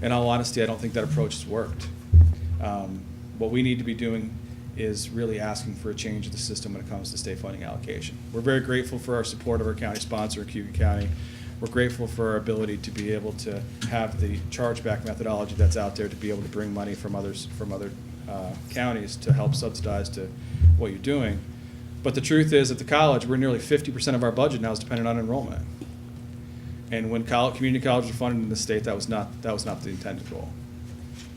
in all honesty, I don't think that approach has worked. What we need to be doing is really asking for a change of the system when it comes to state funding allocation. We're very grateful for our support of our county sponsor, Cayuga County. We're grateful for our ability to be able to have the chargeback methodology that's out there to be able to bring money from other counties to help subsidize to what you're doing. But the truth is, at the college, we're nearly 50% of our budget now is dependent on enrollment. And when community colleges are funded in the state, that was not the intended goal.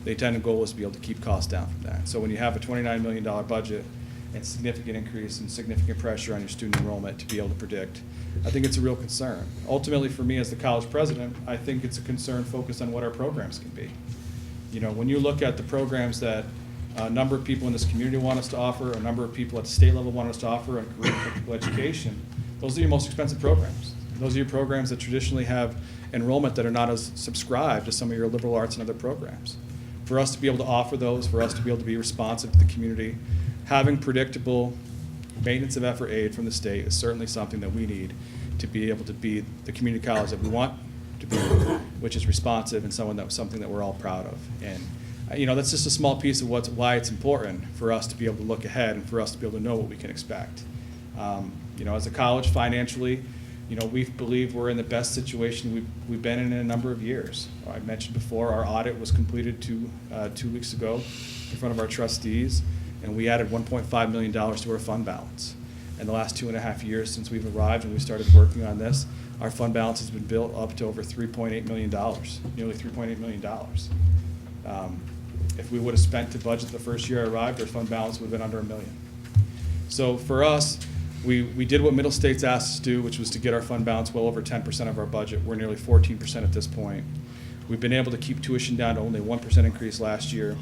The intended goal was to be able to keep costs down from that. So when you have a $29 million budget and significant increase and significant pressure on your student enrollment to be able to predict, I think it's a real concern. Ultimately, for me as the college president, I think it's a concern focused on what our programs can be. You know, when you look at the programs that a number of people in this community want us to offer, a number of people at the state level want us to offer, and career technical education, those are your most expensive programs. Those are your programs that traditionally have enrollment that are not as subscribed as some of your liberal arts and other programs. For us to be able to offer those, for us to be able to be responsive to the community, having predictable maintenance of effort aid from the state is certainly something that we need to be able to be the community college that we want to be, which is responsive and something that we're all proud of. And you know, that's just a small piece of why it's important for us to be able to look ahead and for us to be able to know what we can expect. You know, as a college financially, you know, we believe we're in the best situation we've been in a number of years. I mentioned before, our audit was completed 2 weeks ago in front of our trustees, and we added $1.5 million to our fund balance. In the last 2.5 years since we've arrived and we started working on this, our fund balance has been built up to over $3.8 million, nearly $3.8 million. If we would have spent to budget the first year I arrived, our fund balance would have been under $1 million. So for us, we did what Middle States asked us to do, which was to get our fund balance well over 10% of our budget. We're nearly 14% at this point. We've been able to keep tuition down to only 1% increase last year.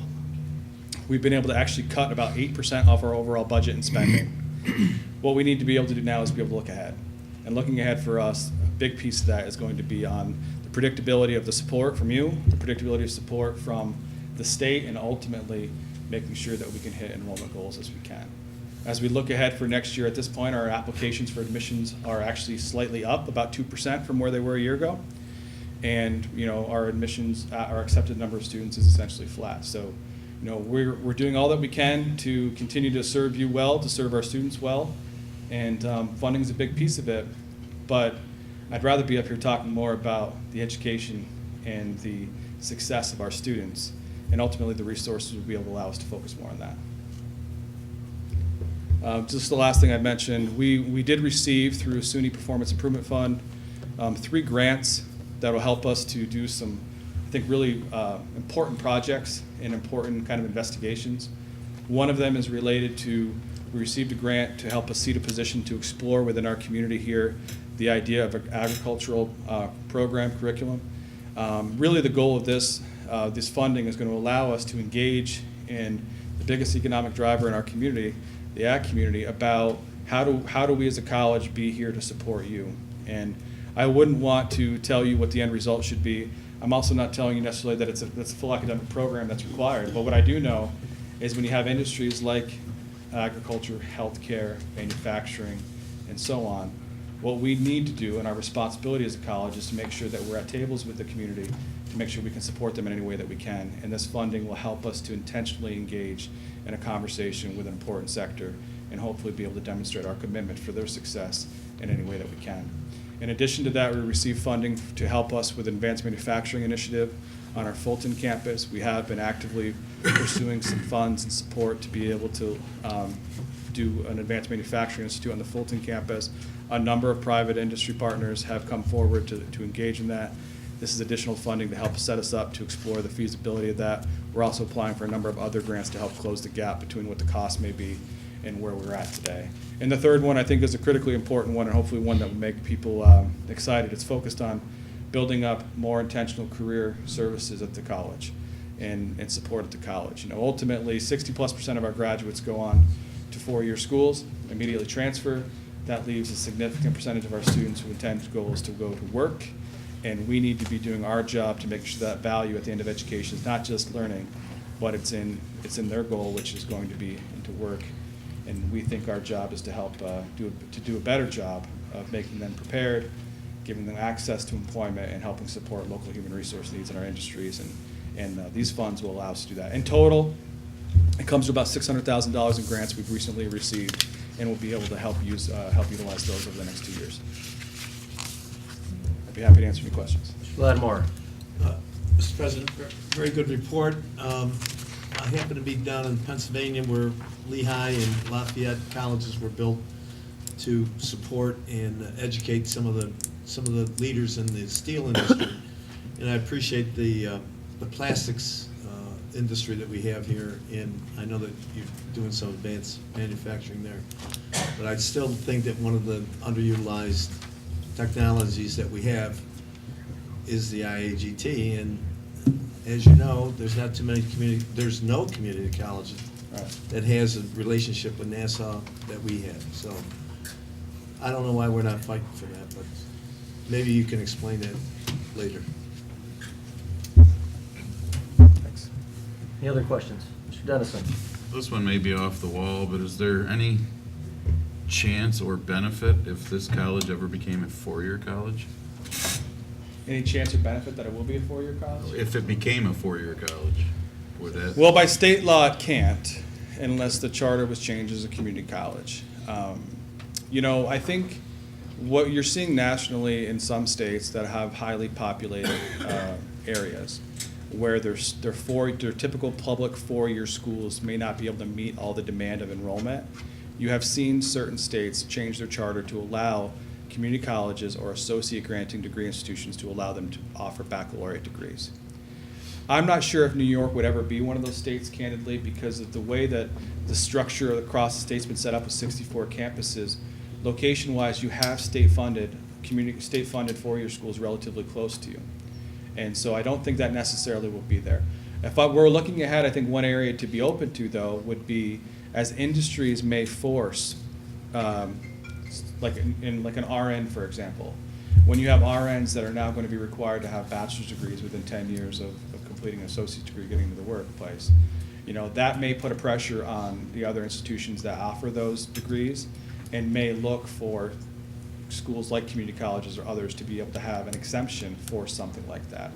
We've been able to actually cut about 8% off our overall budget and spending. What we need to be able to do now is be able to look ahead. And looking ahead for us, a big piece of that is going to be on the predictability of the support from you, the predictability of support from the state, and ultimately making sure that we can hit enrollment goals as we can. As we look ahead for next year, at this point, our applications for admissions are actually slightly up, about 2% from where they were a year ago. And you know, our admissions, our accepted number of students is essentially flat. So, you know, we're doing all that we can to continue to serve you well, to serve our students well, and funding is a big piece of it. But I'd rather be up here talking more about the education and the success of our students, and ultimately the resources will be able to allow us to focus more on that. Just the last thing I mentioned, we did receive through SUNY Performance Improvement Fund 3 grants that will help us to do some, I think, really important projects and important kind of investigations. One of them is related to, we received a grant to help us seed a position to explore within our community here the idea of an agricultural program curriculum. Really the goal of this funding is going to allow us to engage in the biggest economic driver in our community, the ag community, about how do we as a college be here to support you. And I wouldn't want to tell you what the end result should be. I'm also not telling you necessarily that it's a full academic program that's required. But what I do know is when you have industries like agriculture, healthcare, manufacturing, and so on, what we need to do and our responsibility as a college is to make sure that we're at tables with the community to make sure we can support them in any way that we can. And this funding will help us to intentionally engage in a conversation with an important sector and hopefully be able to demonstrate our commitment for their success in any way that we can. In addition to that, we received funding to help us with an advanced manufacturing initiative on our Fulton campus. We have been actively pursuing some funds and support to be able to do an advanced manufacturing institute on the Fulton campus. A number of private industry partners have come forward to engage in that. This is additional funding to help set us up to explore the feasibility of that. We're also applying for a number of other grants to help close the gap between what the cost may be and where we're at today. And the third one I think is a critically important one, and hopefully one that will make people excited. It's focused on building up more intentional career services at the college and support at the college. You know, ultimately 60+% of our graduates go on to 4-year schools, immediately transfer. That leaves a significant percentage of our students who intend to go to work. And we need to be doing our job to make sure that value at the end of education is not just learning, but it's in their goal, which is going to be into work. And we think our job is to help do a better job of making them prepared giving them access to employment, and helping support local human resource needs in our industries. And these funds will allow us to do that. In total, it comes to about $600,000 in grants we've recently received, and we'll be able to help utilize those over the next 2 years. I'd be happy to answer any questions. Mr. Lattimore. Mr. President, very good report. I happen to be down in Pennsylvania where Lehigh and Lafayette colleges were built to support and educate some of the leaders in the steel industry. And I appreciate the plastics industry that we have here, and I know that you're doing some advanced manufacturing there. But I still think that one of the underutilized technologies that we have is the IAGT, and as you know, there's not too many there's no community college that has a relationship with NASA that we have. So I don't know why we're not fighting for that, but maybe you can explain that later. Thanks. Any other questions? Mr. Dennison. This one may be off the wall, but is there any chance or benefit if this college ever became a four-year college? Any chance or benefit that it will be a 4-year college? If it became a four-year college, would that? Well, by state law, it can't unless the charter was changed as a community college. I think what you're seeing nationally in some states that have highly populated areas where their typical public 4-year schools may not be able to meet all the demand of enrollment, you have seen certain states change their charter to allow community colleges or associate granting degree institutions to allow them to offer baccalaureate degrees. I'm not sure if New York would ever be one of those states, candidly, because of the way that the structure across the state's been set up with 64 campuses. Location-wise, you have state-funded 4-year schools relatively close to you. And so I don't think that necessarily will be there. If we're looking ahead, I think one area to be open to, though, would be as industries may force like an RN, for example, when you have RNs that are now going to be required to have bachelor's degrees within 10 years of completing an associate's degree, getting into the workplace, that may put a pressure on the other institutions that offer those degrees and may look for schools like community colleges or others to be able to have an exemption for something like that.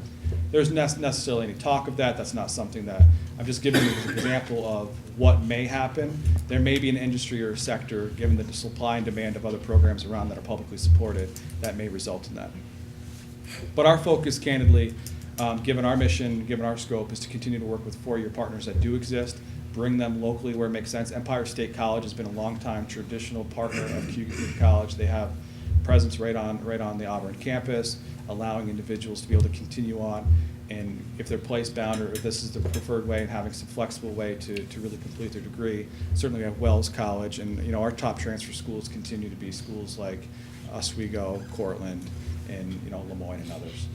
There's necessarily any talk of that. That's not something that, I'm just giving you an example of what may happen. There may be an industry or a sector, given the supply and demand of other programs around that are publicly supported, that may result in that. But our focus, candidly, given our mission, given our scope, is to continue to work with 4-year partners that do exist, bring them locally where it makes sense. Empire State College has been a long-time traditional partner of Cayuga Community College. They have presence right on the Auburn campus, allowing individuals to be able to continue on, and if they're place bound or if this is the preferred way, and having some flexible way to really complete their degree. Certainly we have Wells College, and our top transfer schools continue to be schools like Oswego, Cortland, and Lemoyne and others.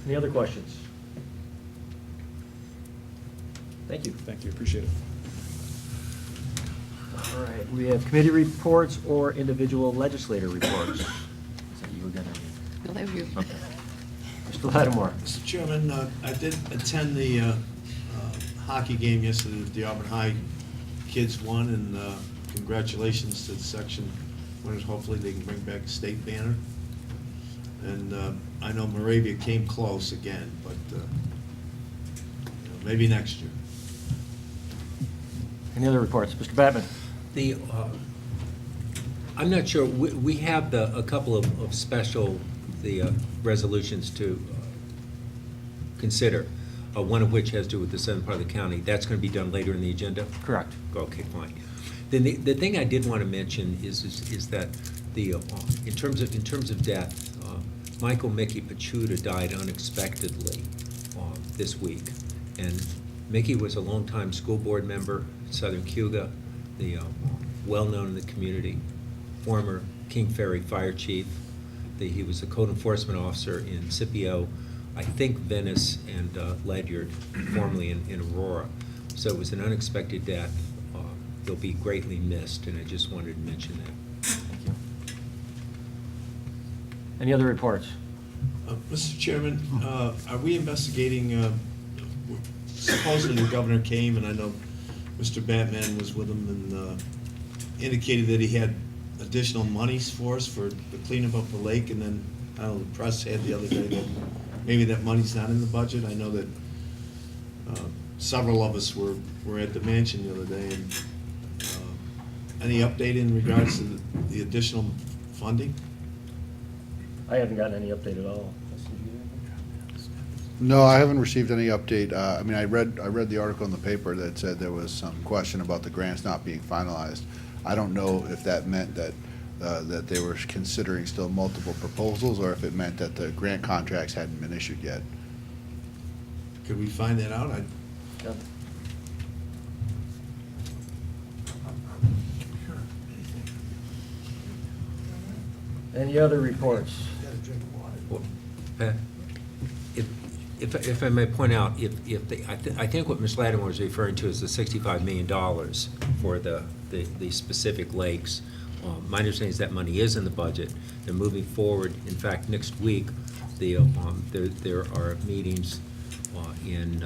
Any other questions? Thank you. Thank you, appreciate it. All right, we have committee reports or individual legislator reports. Is that you were gonna? No, that was you. Okay. Mr. Lattimore. Mr. Chairman, I did attend the hockey game yesterday that the Auburn High kids won, and congratulations to the section winners. Hopefully they can bring back a state banner. And I know Moravia came close again, but maybe next year. Any other reports? Mr. Batman. I'm not sure, we have a couple of special, resolutions to consider, one of which has to do with the southern part of the county. That's going to be done later in the agenda? Correct. Okay, fine. Then the thing I did want to mention is that in terms of death, Michael Mickey Pachuta died unexpectedly this week. And Mickey was a longtime school board member at Southern Cayuga, well-known in the community, former King Ferry fire chief. He was a code enforcement officer in Scipio, I think Venice, and Ledyard, formerly in Aurora. So it was an unexpected death. He'll be greatly missed, and I just wanted to mention that. Thank you. Any other reports? Mr. Chairman, are we investigating, supposedly the governor came, and I know Mr. Batman was with him, and indicated that he had additional monies for us for the cleanup of the lake, and then, I don't know, the press had the other day that maybe that money's not in the budget. I know that several of us were at the mansion the other day, and any update in regards to the additional funding? I haven't gotten any update at all. No, I haven't received any update. I mean, I read the article in the paper that said there was some question about the grants not being finalized. I don't know if that meant that they were considering still multiple proposals, or if it meant that the grant contracts hadn't been issued yet. Could we find that out? Yep. Any other reports? Well, Pat, if I may point out, I think what Ms. Lattimore was referring to is the $65 million for the specific lakes. My understanding is that money is in the budget. They're moving forward. In fact, next week, there are meetings in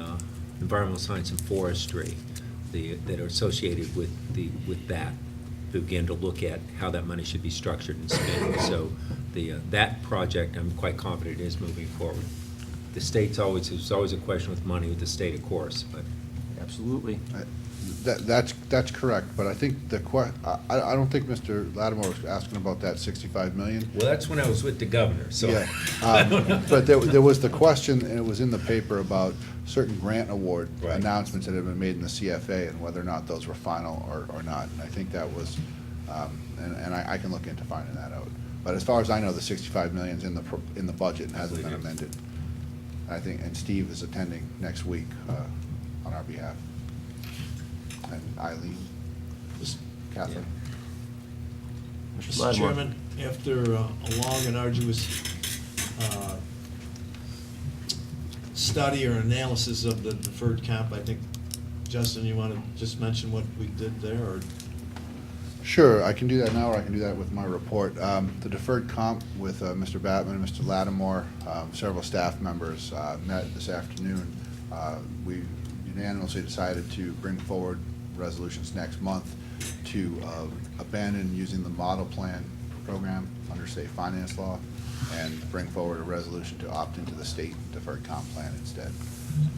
environmental science and forestry that are associated with that, to begin to look at how that money should be structured and spent. So that project, I'm quite confident, is moving forward. The state's there's always a question with money with the state, of course, but. Absolutely. That's correct, but I think I don't think Mr. Lattimore was asking about that 65 million. Well, that's when I was with the governor, so. Yeah, but there was the question, and it was in the paper, about certain grant award Right. announcements that had been made in the CFA and whether or not those were final or not. And I think that was, and I can look into finding that out. But as far as I know, the 65 million's in the budget and hasn't been amended. I think, and Steve is attending next week on our behalf. And Eileen, Catherine. Mr. Mr. Lattimore. Chairman, after a long and arduous study or analysis of the deferred comp, I think, Justin, you want to just mention what we did there, or? Sure, I can do that now, or I can do that with my report. The deferred comp with Mr. Batman and Mr. Lattimore, several staff members met this afternoon. We unanimously decided to bring forward resolutions next month to abandon using the model plan program under state finance law and bring forward a resolution to opt into the state deferred comp plan instead.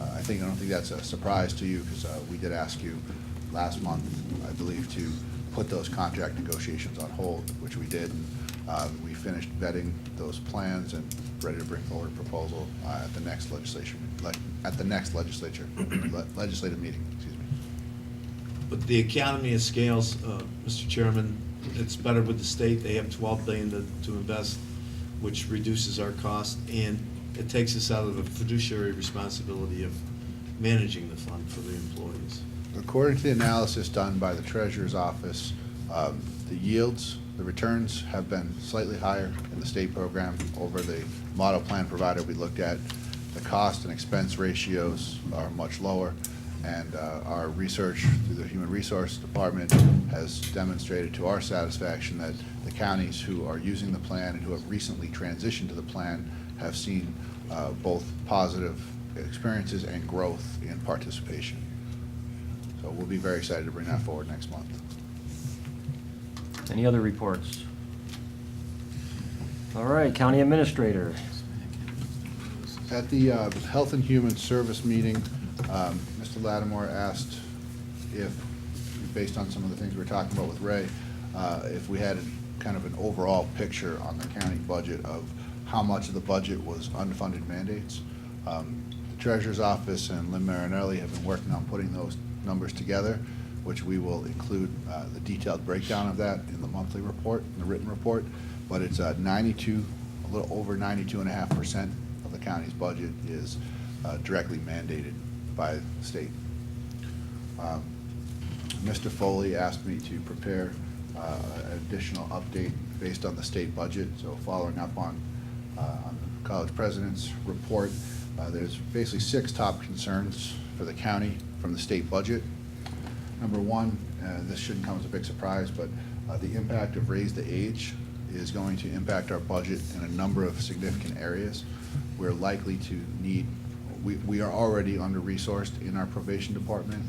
I don't think that's a surprise to you, because we did ask you last month, I believe, to put those contract negotiations on hold, which we did. And we finished vetting those plans and ready to bring forward a proposal at the next legislative meeting. Excuse me. But the economy of scales, Mr. Chairman, it's better with the state. They have $12 billion to invest, which reduces our cost, and it takes us out of the fiduciary responsibility of managing the fund for the employees. According to the analysis done by the Treasurer's Office, the yields, the returns have been slightly higher in the state program over the model plan provider we looked at. The cost and expense ratios are much lower, and our research through the Human Resource Department has demonstrated to our satisfaction that the counties who are using the plan and who have recently transitioned to the plan have seen both positive experiences and growth in participation. So we'll be very excited to bring that forward next month. Any other reports? All right, County Administrator. At the Health and Human Service meeting, Mr. Lattimore asked if, based on some of the things we were talking about with Ray, if we had kind of an overall picture on the county budget of how much of the budget was unfunded mandates. The Treasurer's Office and Lynn Marinelli have been working on putting those numbers together, which we will include the detailed breakdown of that in the monthly report, in the written report. But it's a little over 92.5% of the county's budget is directly mandated by the state. Mr. Foley asked me to prepare an additional update based on the state budget. So following up on the college president's report, there's basically 6 top concerns for the county from the state budget. Number one, this shouldn't come as a big surprise, but the impact of Raise the Age is going to impact our budget in a number of significant areas. We're likely to need, we are already under-resourced in our probation department.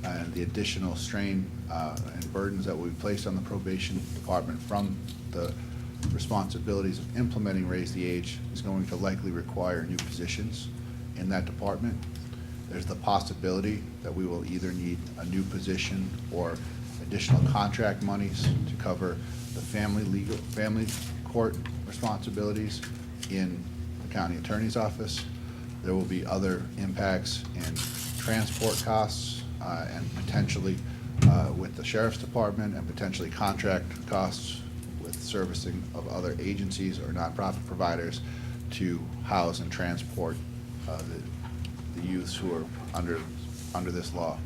and the additional strain and burdens that will be placed on the probation department from the responsibilities of implementing Raise the Age is going to likely require new positions in that department. There's the possibility that we will either need a new position or additional contract monies to cover the family court responsibilities in the county attorney's office. There will be other impacts in transport costs and potentially with the sheriff's department, and potentially contract costs with servicing of other agencies or nonprofit providers to house and transport the youths who are under this law.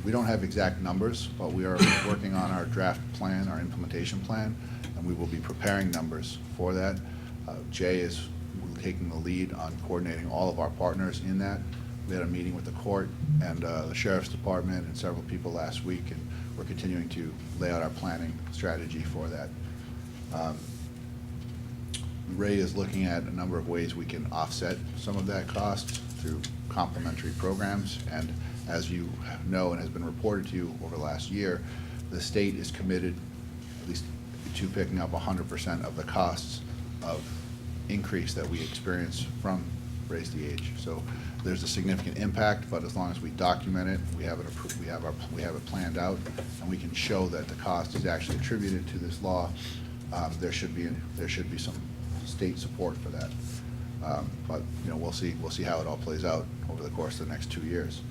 We don't have exact numbers, but we are working on our draft plan, our implementation plan, and we will be preparing numbers for that. Jay is taking the lead on coordinating all of our partners in that. We had a meeting with the court and the sheriff's department and several people last week, and we're continuing to lay out our planning strategy for that. Ray is looking at a number of ways we can offset some of that cost through complementary programs, and as you know and has been reported to you over the last year, the state is committed at least to picking up 100% of the costs of increase that we experience from Raise the Age. So there's a significant impact, but as long as we document it, we have it approved, we have it planned out, and we can show that the cost is actually attributed to this law, there should be some state support for that. But you know, we'll see how it all plays out over the course of the next 2 years.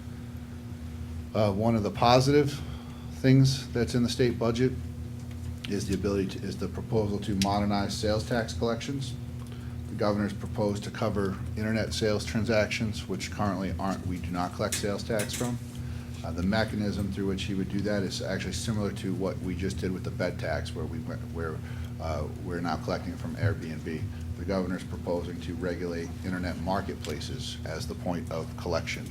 One of the positive things that's in the state budget is the proposal to modernize sales tax collections. The governor's proposed to cover internet sales transactions, which currently we do not collect sales tax from. The mechanism through which he would do that is actually similar to what we just did with the bed tax, where we're now collecting it from Airbnb. The governor's proposing to regulate internet marketplaces as the point of collection.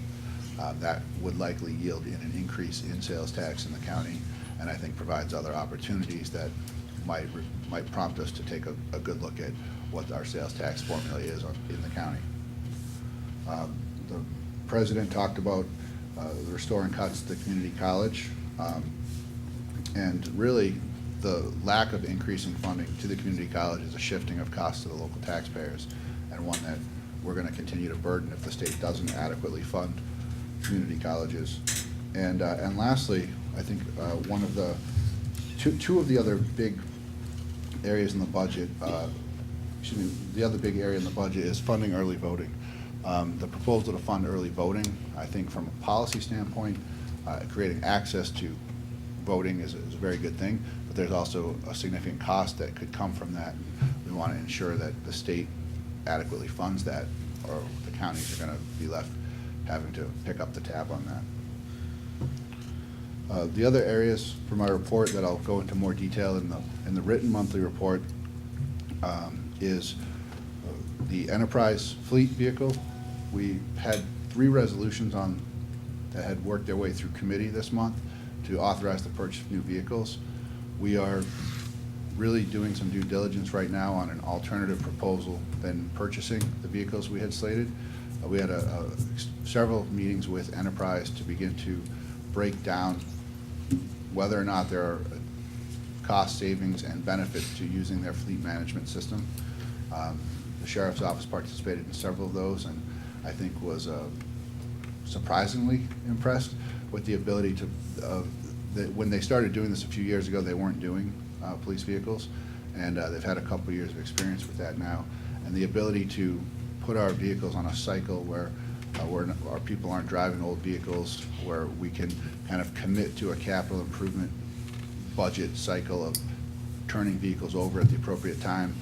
That would likely yield in an increase in sales tax in the county, and I think provides other opportunities that might prompt us to take a good look at what our sales tax formula is in the county. The president talked about restoring cuts to the community college, and really the lack of increasing funding to the community college is a shifting of costs to the local taxpayers, and one that we're going to continue to burden if the state doesn't adequately fund community colleges. And lastly, I think one of the two of the other big areas in the budget, the other big area in the budget is funding early voting. The proposal to fund early voting, I think from a policy standpoint, creating access to voting is a very good thing, but there's also a significant cost that could come from that. We want to ensure that the state adequately funds that, or the counties are going to be left having to pick up the tab on that. The other areas for my report that I'll go into more detail in the written monthly report is the enterprise fleet vehicle. We had 3 resolutions that had worked their way through committee this month to authorize the purchase of new vehicles. We are really doing some due diligence right now on an alternative proposal than purchasing the vehicles we had slated. We had several meetings with Enterprise to begin to break down whether or not there are cost savings and benefits to using their fleet management system. The Sheriff's Office participated in several of those, and I think was surprisingly impressed with the ability to, when they started doing this a few years ago, they weren't doing police vehicles, and they've had a couple of years of experience with that now, and the ability to put our vehicles on a cycle where our people aren't driving old vehicles, where we can kind of commit to a capital improvement budget cycle of turning vehicles over at the appropriate time,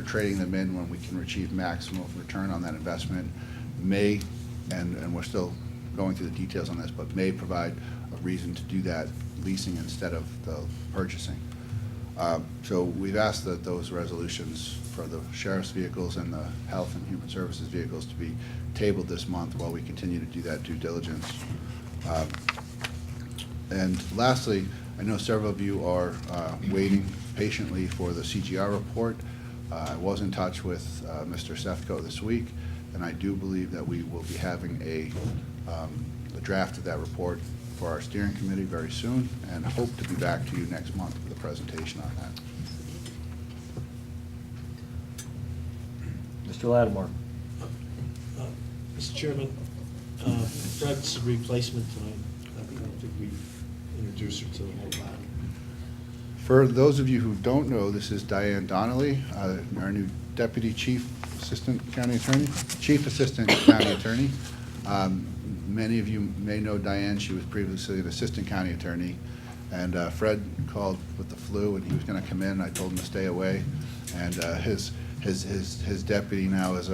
trading them in when we can achieve maximum return on that investment, may, and we're still going through the details on this, but may provide a reason to do that leasing instead of the purchasing. So we've asked that those resolutions for the sheriff's vehicles and the health and human services vehicles to be tabled this month while we continue to do that due diligence. And lastly, I know several of you are waiting patiently for the CGR report. I was in touch with Mr. Sefco this week, and I do believe that we will be having the the draft of that report for our steering committee very soon, and hope to be back to you next month with a presentation on that. Mr. Lattimore. Mr. Chairman, Fred's replacement tonight, I don't think we've introduced her to the whole body. For those of you who don't know, this is Diane Donnelly, our new Deputy Chief Assistant County Attorney, Chief Assistant County Attorney. Many of you may know Diane. She was previously an Assistant County Attorney, and Fred called with the flu, and he was going to come in. I told him to stay away, and his deputy now is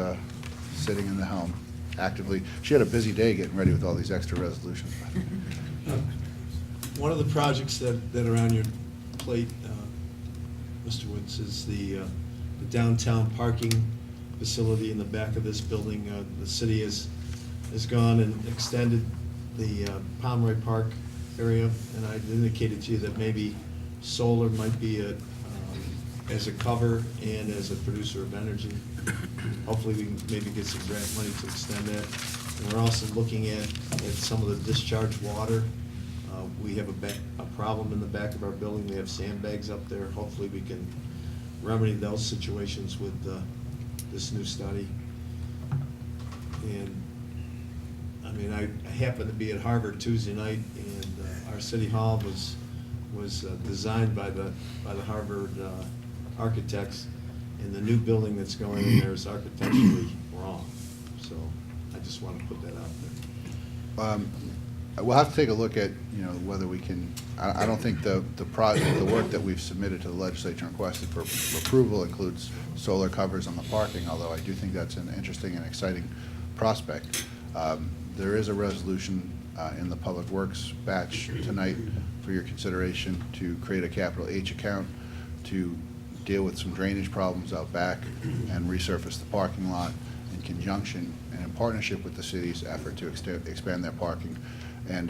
sitting in the helm actively. She had a busy day getting ready with all these extra resolutions. One of the projects that are on your plate, Mr. Woods, is the downtown parking facility in the back of this building. The city has gone and extended the Pomeroy Park area, and I indicated to you that maybe solar might be as a cover and as a producer of energy. Hopefully, we can maybe get some grant money to extend that. And we're also looking at some of the discharge water. We have a problem in the back of our building. We have sandbags up there. Hopefully, we can remedy those situations with this new study. And, I mean, I happened to be at Harvard Tuesday night, and our city hall was designed by the Harvard architects, and the new building that's going in there is architecturally wrong. So I just want to put that out there. We'll have to take a look at, whether we can, I don't think the project, the work that we've submitted to the legislature and requested for approval includes solar covers on the parking, although I do think that's an interesting and exciting prospect. There is a resolution in the Public Works batch tonight for your consideration to create a capital H account to deal with some drainage problems out back and resurface the parking lot in conjunction and in partnership with the city's effort to expand their parking. And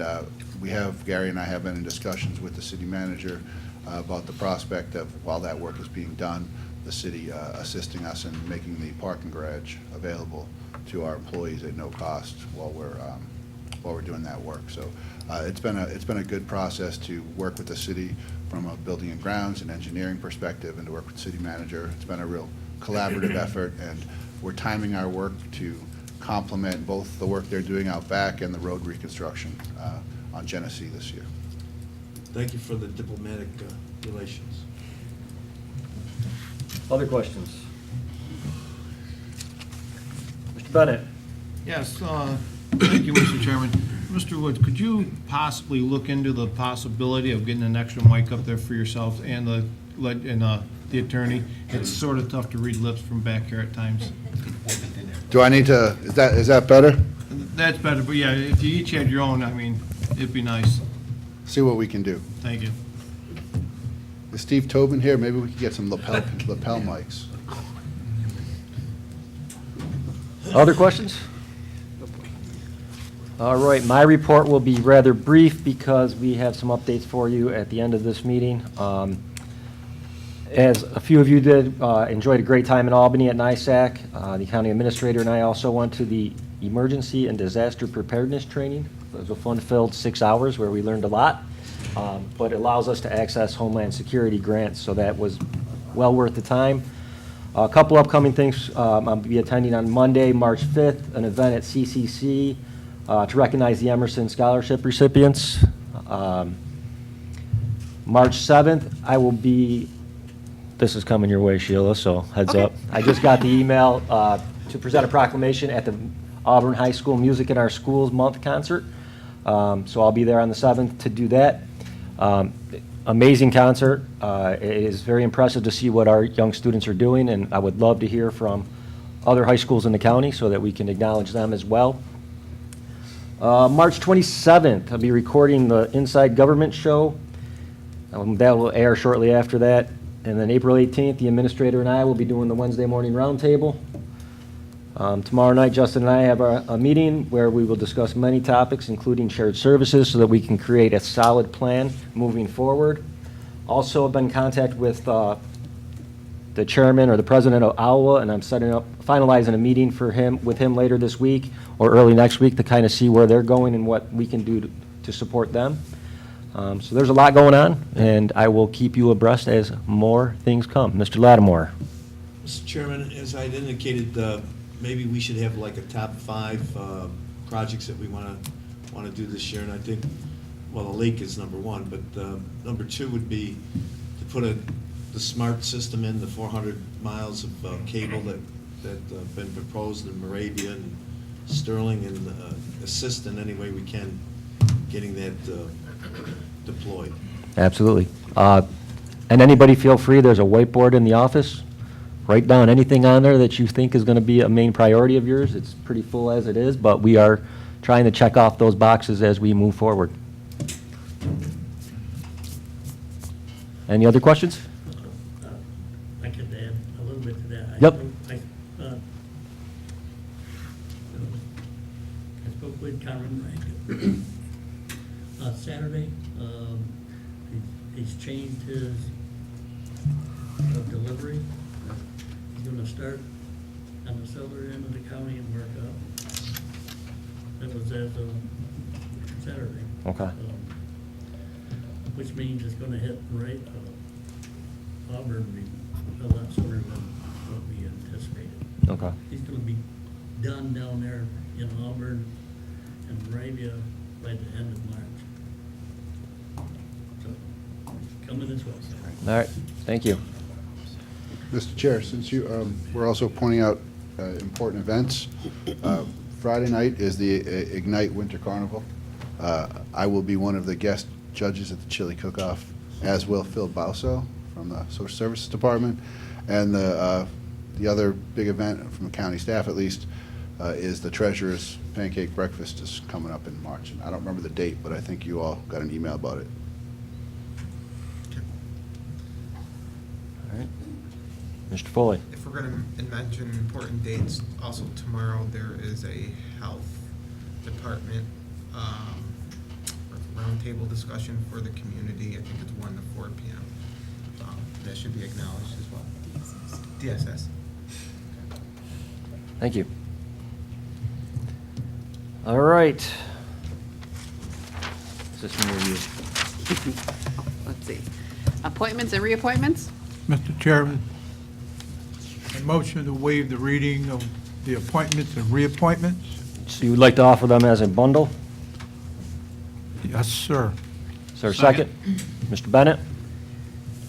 Gary and I have been in discussions with the city manager about the prospect of, while that work is being done, the city assisting us in making the parking garage available to our employees at no cost while we're doing that work. So it's been a good process to work with the city from a building and grounds and engineering perspective, and to work with the city manager. It's been a real collaborative effort, and we're timing our work to complement both the work they're doing out back and the road reconstruction on Genesee this year. Thank you for the diplomatic relations. Other questions? Mr. Bennett? Yes, thank you, Mr. Chairman. Mr. Woods, could you possibly look into the possibility of getting an extra mic up there for yourself and the attorney? It's sort of tough to read lips from back here at times. Do I need to, is that better? That's better, but yeah, if you each had your own, I mean, it'd be nice. See what we can do. Thank you. Is Steve Tobin here? Maybe we could get some lapel mics. Other questions? All right, my report will be rather brief because we have some updates for you at the end of this meeting. As a few of you did, enjoyed a great time in Albany at NISAC. The county administrator and I also went to the Emergency and Disaster Preparedness Training. It was a fun-filled 6 hours where we learned a lot, but it allows us to access Homeland Security grants, so that was well worth the time. A couple upcoming things. I'll be attending on Monday, March 5th, an event at CCC to recognize the Emerson Scholarship recipients. March 7th, I will be, this is coming your way, Sheila, so heads up. I just got the email to present a proclamation at the Auburn High School Music in Our Schools Month concert. So I'll be there on the 7th to do that. Amazing concert. It is very impressive to see what our young students are doing, and I would love to hear from other high schools in the county so that we can acknowledge them as well. March 27th, I'll be recording the Inside Government Show. That will air shortly after that. And then April 18th, the administrator and I will be doing the Wednesday morning roundtable. Tomorrow night, Justin and I have a meeting where we will discuss many topics, including shared services, so that we can create a solid plan moving forward. Also, I've been in contact with the chairman or the president of AWA, and I'm finalizing a meeting with him later this week or early next week to kind of see where they're going and what we can do to support them. So there's a lot going on, and I will keep you abreast as more things come. Mr. Lattimore. Mr. Chairman, as I'd indicated, maybe we should have like a top 5 projects that we want to do this year, and I think, well, the lake is number 1, but number 2 would be to put the smart system in, the 400 miles of cable that been proposed in Moravia and Sterling, and assist in any way we can getting that deployed. Absolutely. And anybody feel free, there's a whiteboard in the office. Write down anything on there that you think is going to be a main priority of yours. It's pretty full as it is, but we are trying to check off those boxes as we move forward. Any other questions? I could add a little bit to that. Yep. I spoke with Conrad Saturday. He's changed his delivery. He's gonna start on the southern end of the county and work up. That was as of Saturday. Okay. Which means it's gonna hit right, Auburn a lot sooner than what we anticipated. Okay. He's gonna be done down there in Auburn and Moravia by the end of March. So, coming this way. All right, thank you. Mr. Chair, since you, we're also pointing out important events. Friday night is the Ignite Winter Carnival. I will be one of the guest judges at the Chili Cook-Off, as will Phil Bauso from the Social Services Department. And the other big event from the county staff, at least, is the Treasurer's Pancake Breakfast is coming up in March. And I don't remember the date, but I think you all got an email about it. All right. Mr. Foley. If we're going to mention important dates, also tomorrow there is a health department roundtable discussion for the community. I think it's 1 to 4 p.m. That should be acknowledged as well. DSS. Thank you. All right. Is this near you? Let's see. Appointments and reappointments? Mr. Chairman, a motion to waive the reading of the appointments and reappointments? So you would like to offer them as a bundle? Yes, sir. Is there a second? Mr. Bennett?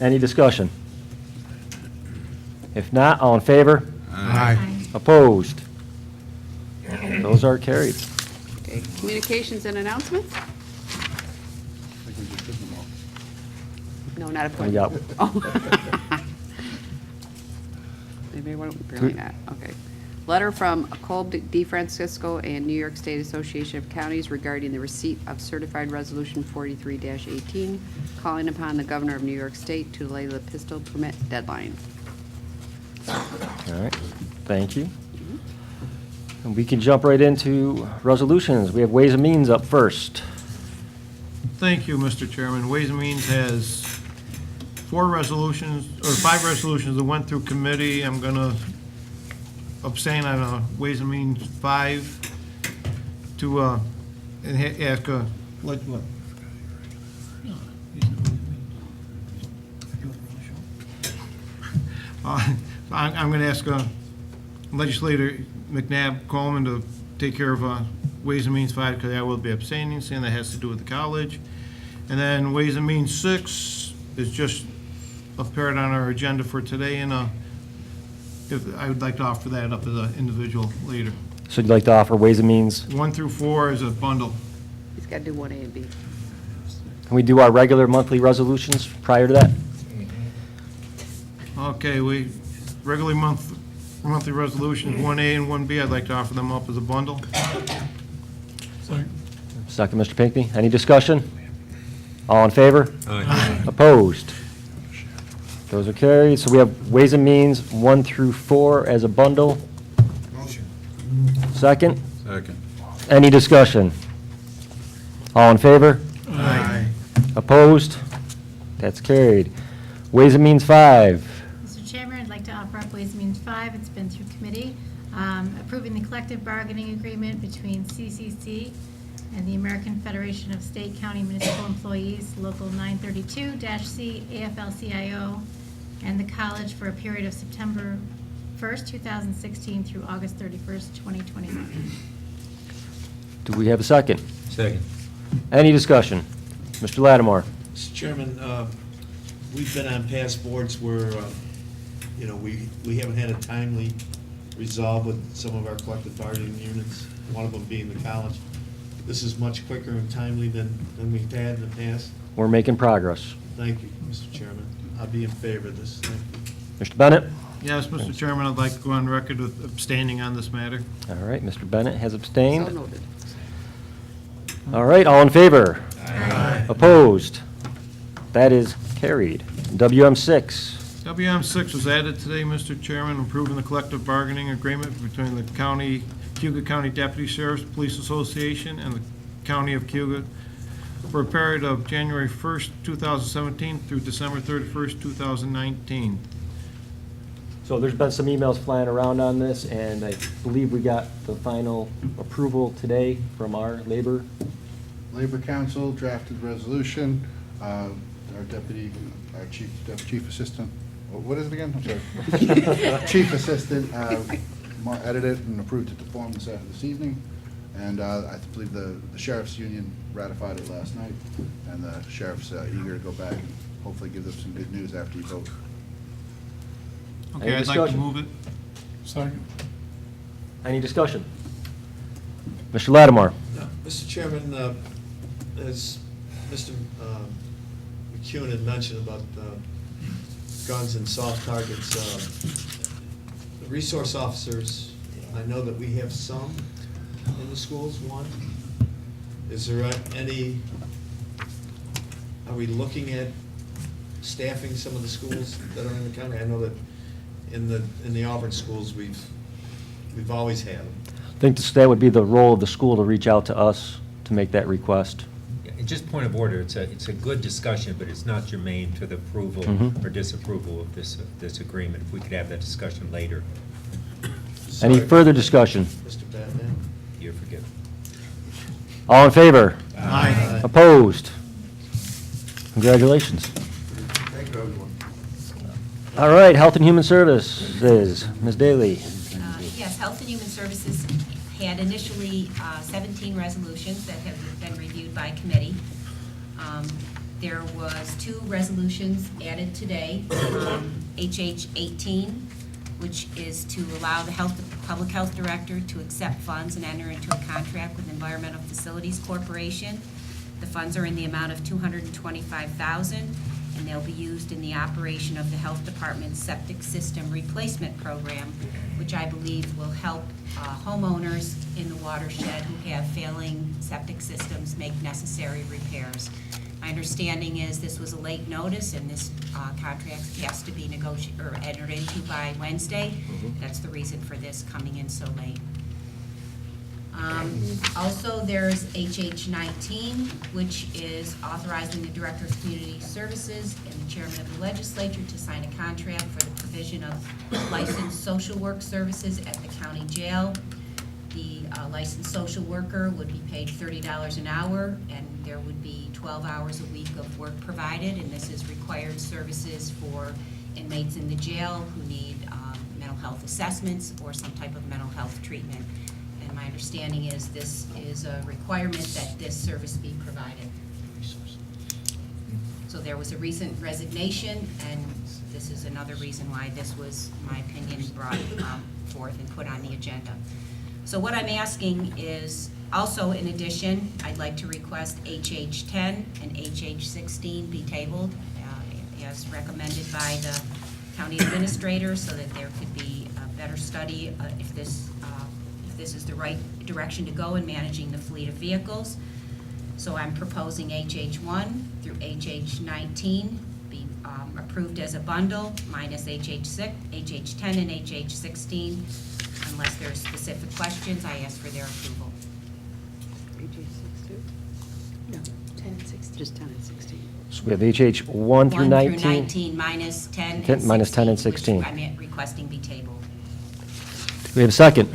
Any discussion? If not, all in favor? Aye. Opposed? Those are carried. Okay, communications and announcements? I think we just did them all. No, not We got- appointments. Oh. Maybe apparently not, okay. Letter from Colb DeFrancisco and New York State Association of Counties regarding the receipt of certified resolution 43-18, calling upon the governor of New York State to delay the pistol permit deadline. All right, thank you. And we can jump right into resolutions. We have Ways and Means up first. Thank you, Mr. Chairman. Ways and Means has 4 resolutions, or 5 resolutions that went through committee. I'm going to abstain on Ways and Means 5 to, and ask, what? I'm going to ask Legislator McNabb Coleman to take care of Ways and Means 5, because I will be abstaining, saying that has to do with the college. And then Ways and Means 6 is just appeared on our agenda for today, and if I would like to offer that up as an individual later. So you'd like to offer Ways and Means? 1 through 4 is a bundle. He's got to do 1A and B. Can we do our regular monthly resolutions prior to that? Okay, regularly monthly resolutions, 1A and 1B, I'd like to offer them up as a bundle. Second, Mr. Pinckney. Any discussion? All in favor? Aye. Opposed? Those are carried. So we have Ways and Means 1 through 4 as a bundle. Motion. Second. Second. Any discussion? All in favor? Aye. Opposed? That's carried. Ways and Means 5. Mr. Chairman, I'd like 5, it's been through committee. Approving the collective bargaining agreement between CCC and the American Federation of State, County, Municipal Employees, Local 932-C, AFL-CIO, and the college for a period of September 1st, 2016 through August 31st, 2021. Do we have a second? Second. Any discussion? Mr. Lattimore? Mr. Chairman, we've been on past boards where, we haven't had a timely resolve with some of our collective bargaining units, one of them being the college. This is much quicker and timely than we've had in the past. We're making progress. Thank you, Mr. Chairman. I'll be in favor of this. Thank you. Mr. Bennett? Yes, Mr. Chairman, I'd like to go on record with abstaining on this matter. All right, Mr. Bennett has abstained. So noted. All right, all in favor? Aye. Opposed? That is carried. WM6. WM6 was added today, Mr. Chairman, approving the collective bargaining agreement between the Cayuga County Deputy Sheriff's Police Association and the County of Cayuga for a period of January 1st, 2017 through December 31st, 2019. So there's been some emails flying around on this, and I believe we got the final approval today from our Labor. Labor Council drafted resolution. Our chief assistant, what is it again? I'm sorry. Chief assistant edited and approved it to form this evening. And I believe the sheriff's union ratified it last night. And the sheriff's eager to go back and hopefully give them some good news after you vote. Okay, Any I'd like to discussion? move it. Second. Any discussion? Mr. Lattimore? Mr. Chairman, as Mr. McCune had mentioned about guns and soft targets, the resource officers, I know that we have some in the schools, one. Is there any, are we looking at staffing some of the schools that are in the county? I know that in the Auburn schools, we've always had them. I think that would be the role of the school to reach out to us to make that request. And just point of order, it's a good discussion, but it's not germane to the approval Mhm. or disapproval of this agreement. If we could have that discussion later, Any Sorry, further discussion? Mr. Batman? you're forgiven. All in favor? Aye. Opposed? Congratulations. Thank you, everyone. All right, Health and Human Services, Ms. Daly. Yes, Health and Human Services had initially 17 resolutions that have been reviewed by committee. There was 2 resolutions added today, HH 18, which is to allow the Public Health Director to accept funds and enter into a contract with Environmental Facilities Corporation. The funds are in the amount of $225,000, and they'll be used in the operation of the Health Department's septic system replacement program, which I believe will help homeowners in the watershed who have failing septic systems make necessary repairs. My understanding is this was a late notice, and this contract has to be entered into by Wednesday. That's the reason for this coming in so late. Also, there's HH 19, which is authorizing the Director of Community Services and the Chairman of the Legislature to sign a contract for the provision of licensed social work services at the county jail. The licensed social worker would be paid $30 an hour, and there would be 12 hours a week of work provided, and this is required services for inmates in the jail who need mental health assessments or some type of mental health treatment. And my understanding is this is a requirement that this service be provided. So there was a recent resignation, and this is another reason why this was, in my opinion, brought forth and put on the agenda. So what I'm asking is, also in addition, I'd like to request HH 10 and HH 16 be tabled as recommended by the county administrator, so that there could be a better study if this is the right direction to go in managing the fleet of vehicles. So I'm proposing HH 1 through HH 19 be approved as a bundle, minus HH 6, HH 10 and HH 16. Unless there are specific questions, I ask for their approval. HH 6 too? No, 10 and 16. Just 10 and 16. So we have HH 1 through 19. 1 through 19, minus 10 and 16. Minus 10 and 16. Which I'm requesting be tabled. we have a second?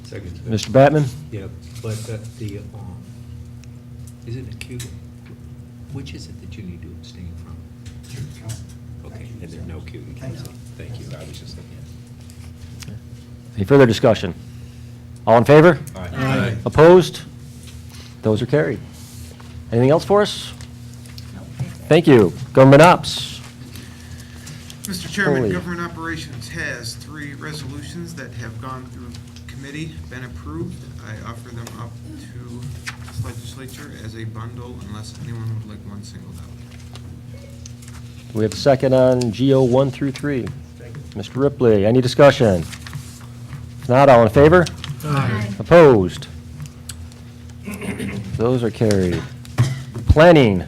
Second. Mr. Batman? Yeah, but the, is it a Cayuga? Which is it that you need to abstain from? Okay, and there are no Cayuga cases. Thank you, I was just looking at. Any further discussion? All in favor? Aye. Opposed? Those are carried. Anything else for us? Thank you. Government Ops. Mr. Chairman, Holy. Government Operations has 3 resolutions that have gone through committee, been approved. I offer them up to this legislature as a bundle unless anyone would like one singled out. We have a second on GO 1 through 3. Mr. Ripley, any discussion? If not, all in favor? Aye. Opposed? Those are carried. Planning.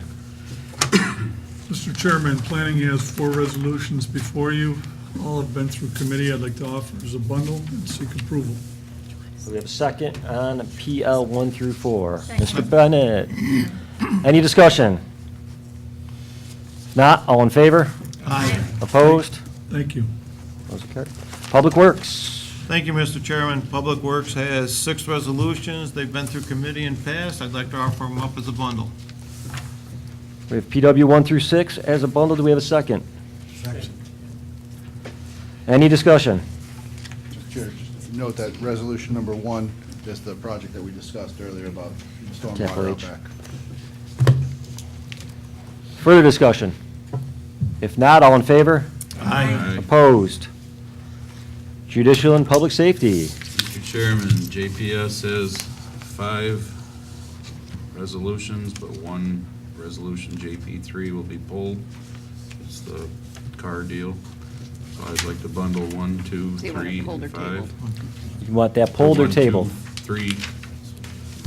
Mr. Chairman, planning has 4 resolutions before you. All have been through committee. I'd like to offer as a bundle and seek approval. We have a second on PL 1 through 4. Second. Mr. Bennett, any discussion? Not, all in favor? Aye. Opposed? Thank you. Those are carried. Public Works. Thank you, Mr. Chairman. Public Works has 6 resolutions. They've been through committee and passed. I'd like to offer them up as a bundle. We have PW 1 through 6 as a bundle. Do we have a second? Any discussion? Mr. Chair, just note that resolution number 1 is the project that we discussed earlier about stormwater Capital H. outback. Further discussion? If not, all in favor? Aye. Opposed? Judicial and Public Safety. Mr. Chairman, JPS has 5 resolutions, but 1 resolution, JP3, will be pulled. It's the car deal. So I'd like to bundle 1, 2, So you want it 3, pulled or and 5. tabled? You want that pulled or 1, 2, tabled? 3,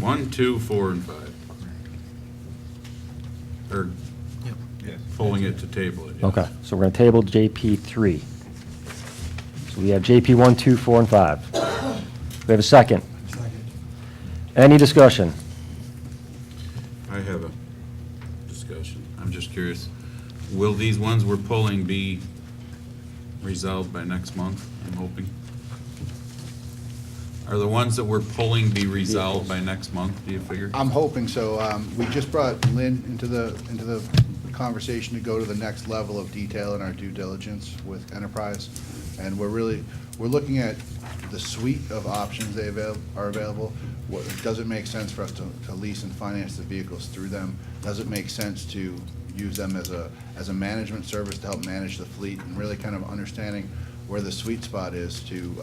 1, 2, 4, and 5. Or pulling it to table it. yes. Okay, so we're going to table JP 3. So we have JP 1, 2, 4, and 5. We have a second. Any discussion? I have a discussion. I'm just curious, will these ones we're pulling be resolved by next month, I'm hoping? Are the ones that we're pulling be resolved by next month, do you figure? I'm hoping so. We just brought Lynn into the conversation to go to the next level of detail in our due diligence with Enterprise. And we're looking at the suite of options are available. Does it make sense for us to lease and finance the vehicles through them? Does it make sense to use them as a management service to help manage the fleet, and really kind of understanding where the sweet spot is to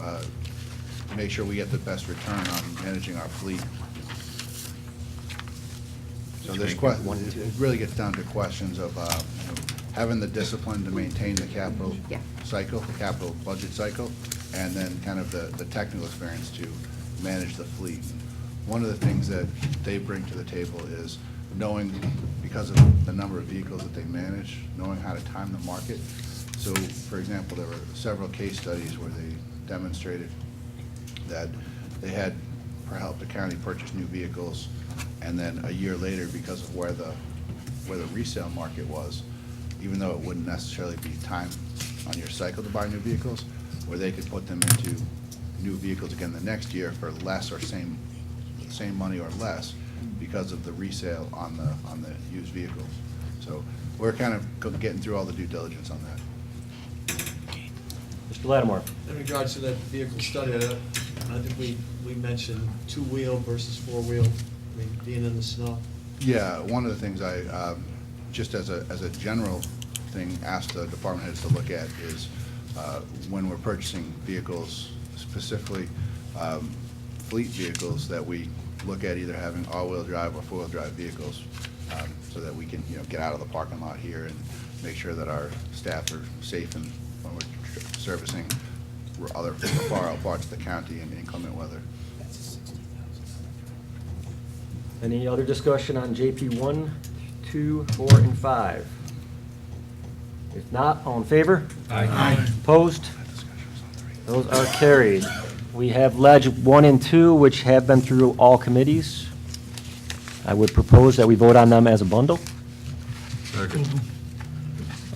make sure we get the best return on managing our fleet. So there's it really gets down to questions of having the discipline to maintain the capital Yeah. cycle, the capital budget cycle, and then kind of the technical experience to manage the fleet. One of the things that they bring to the table is knowing, because of the number of vehicles that they manage, knowing how to time the market. So, for example, there were several case studies where they demonstrated that they had helped the county purchase new vehicles, and then a year later, because of where the resale market was, even though it wouldn't necessarily be time on your cycle to buy new vehicles, where they could put them into new vehicles again the next year for less or same money or less because of the resale on the used vehicles. So we're kind of getting through all the due diligence on that. Mr. Lattimore. In regards to that vehicle study, I think we mentioned 2-wheel versus 4-wheel, I mean, being in the snow. Yeah, one of the things I, just as a general thing, asked the department heads to look at is when we're purchasing vehicles, specifically fleet vehicles, that we look at either having all-wheel drive or four-wheel drive vehicles, so that we can, get out of the parking lot here and make sure that our staff are safe and when we're servicing other far out parts of the county in inclement weather. Any other discussion on JP 1, 2, 4, and 5? If not, all in favor? Aye. Opposed? Those are carried. We have Ledge 1 and 2, which have been through all committees. I would propose that we vote on them as a bundle. Second.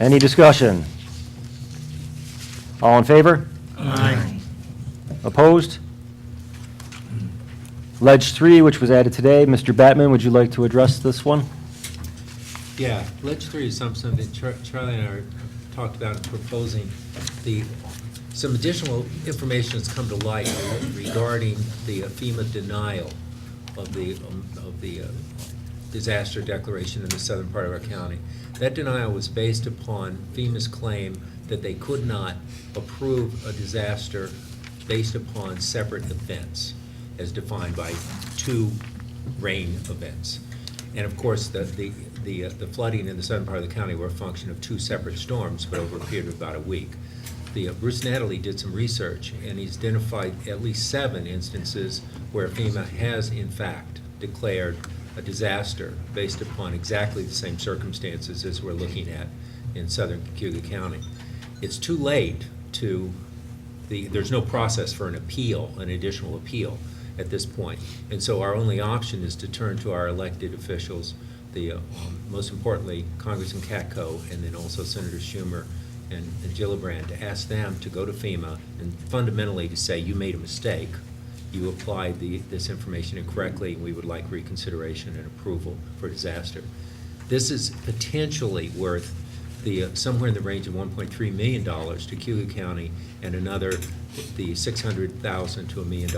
Any discussion? All in favor? Aye. Opposed? Ledge 3, which was added today. Mr. Batman, would you like to address this one? Yeah, Ledge 3 is something that Charlie and I have talked about and proposing. Some additional information has come to light regarding the FEMA denial of the disaster declaration in the southern part of our county. That denial was based upon FEMA's claim that they could not approve a disaster based upon separate events as defined by 2 rain events. And of course, the flooding in the southern part of the county were a function of 2 separate storms, but over a period of about a week. Bruce Natalie did some research, and he's identified at least 7 instances where FEMA has in fact declared a disaster based upon exactly the same circumstances as we're looking at in southern Cayuga County. It's too late there's no process for an additional appeal at this point. And so our only option is to turn to our elected officials, most importantly, Congressman Katko, and then also Senator Schumer and Gillibrand, to ask them to go to FEMA and fundamentally to say, you made a mistake, you applied this information incorrectly, and we would like reconsideration and approval for disaster. This is potentially worth somewhere in the range of $1.3 million to Cayuga County, and another, the $600,000 to $1 million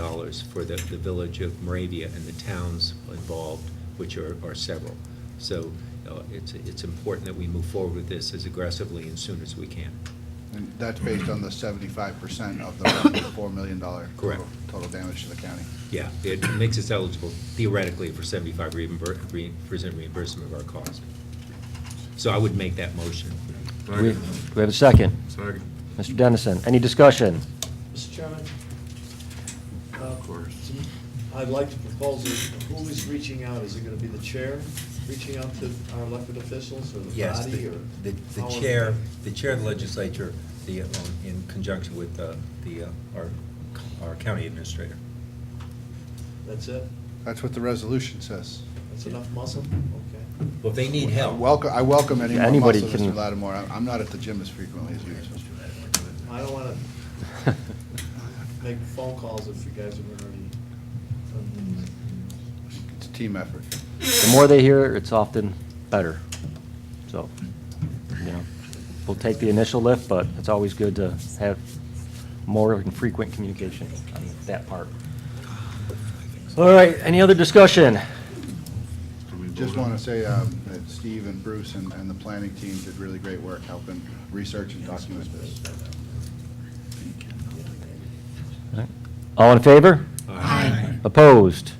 for the village of Moravia and the towns involved, which are several. So it's important that we move forward with this as aggressively and soon as we can. And that's based on the 75% of the $4 million Correct. total damage to the county. Yeah, it makes us eligible theoretically for 75% reimbursement of our cost. So I would make that motion. We have a second. Second. Mr. Dennison, any discussion? Mr. Chairman? Of course. I'd like to propose, who is reaching out? Is it going to be the chair reaching out to our elected officials, or the Yes, body, or? the how is it? chair of the legislature, in conjunction with our county administrator. That's it? That's what the resolution says. That's enough muscle? Okay. Well, if they need help. I welcome any more Anybody muscle, can- Mr. Lattimore. I'm not at the gym as frequently as you. I don't want to make phone calls if you guys have already. It's a team effort. The more they hear, it's often better. So, we'll take the initial lift, but it's always good to have more and frequent communication on that part. All right, any other discussion? Just want to say that Steve and Bruce and the planning team did really great work helping research and document this. All in favor? Aye. Opposed?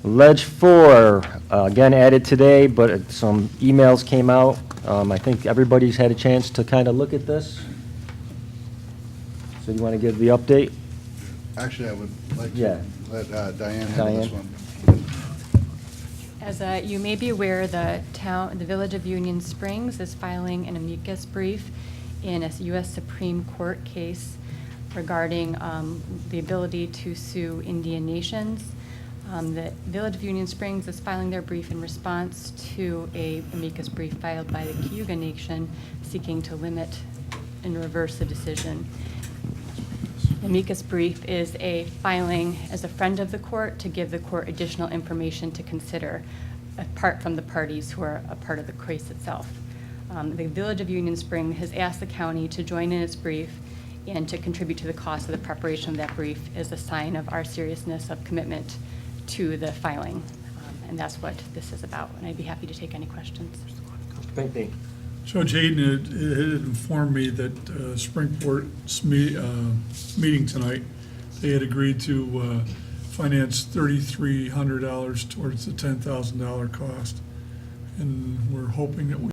Ledge 4, again added today, but some emails came out. I think everybody's had a chance to kind of look at this. So you want to give the update? Actually, I would like Yeah. to let Diane handle this Diane. one. As you may be aware, the Village of Union Springs is filing an amicus brief in a U.S. Supreme Court case regarding the ability to sue Indian nations. The Village of Union Springs is filing their brief in response to a amicus brief filed by the Cayuga Nation seeking to limit and reverse the decision. The amicus brief is a filing as a friend of the court to give the court additional information to consider, apart from the parties who are a part of the case itself. The Village of Union Spring has asked the county to join in its brief and to contribute to the cost of the preparation of that brief as a sign of our seriousness of commitment to the filing. And that's what this is about, and I'd be happy to take any questions. Pinckney. Judge Hayden had informed me that Springport's meeting tonight, they had agreed to finance $3,300 towards the $10,000 cost. And we're hoping that we